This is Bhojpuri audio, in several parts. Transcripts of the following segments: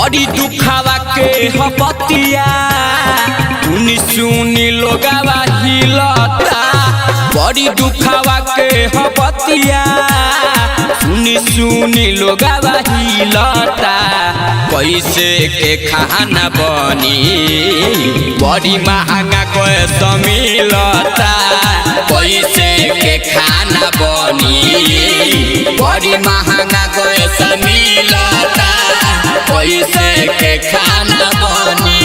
बड़ी दुखावा के हपतिया सुनी सुनी लोगावा हिलता। बड़ी दुखावा के हपतिया सुनी सुनी लोगावा हिलता। कैसे के खाना बनी बड़ी महंगा कैसे मिलता। कैसे के खाना बनी बड़ी महंगा कैसे मिलता। कैसे के खाना बनी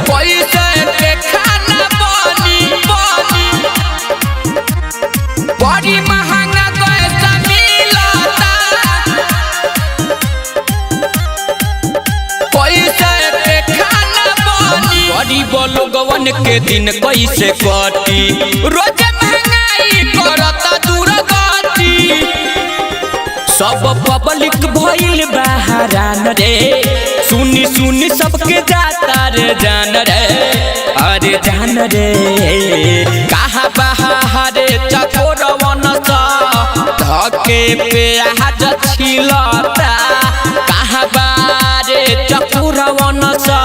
कैसे के खाना बनी बड़ी महंगा कैसे मिलता। कैसे के खाना बनी गरीब लोगवन के दिन कैसे कटी। रोज महंगाई करता दुर्गति। सब पब्लिक भइल बहरान रे। सुनी सुनी सबके जाता रे जान रे। अरे जान रे कहा बहारे चकोरवन सा धके प्याज छिलता। कहा बारे चकोरवन सा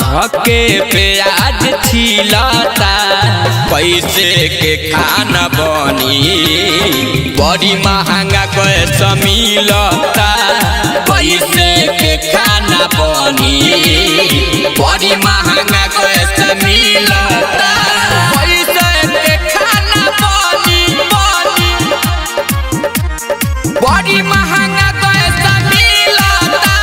धके प्याज छिलता। कैसे के खाना बनी बड़ी महंगा कैसे मिलता। कैसे के खाना बनी बड़ी महंगा कैसे मिलता। कैसे के खाना बनी बड़ी महंगा कैसे मिलता।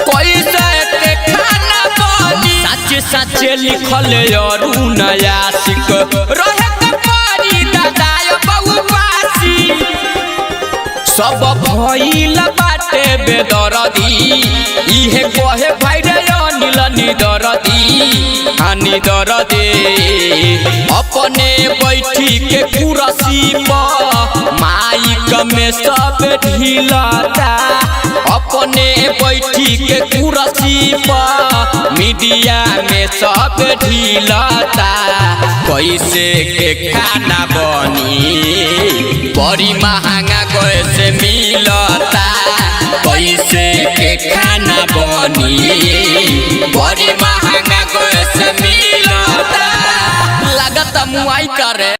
कैसे के खाना बनी सच सच लिखल अरुण आशिक रहे कपारी दादाय बहुपासी। सब भइल बाटे बेदरदी इहे कहे भाई रे अनिल निदरदी हानि दरदे। अपने बैठी के कुर्सी पर माइक में सब ढिलता। अपने बैठी के कुर्सी पर मीडिया में सब ढिलता। कैसे के खाना बनी बड़ी महंगा कैसे मिलता। कैसे के खाना बनी बड़ी महंगा कैसे मिलता। लागत मुआई करे।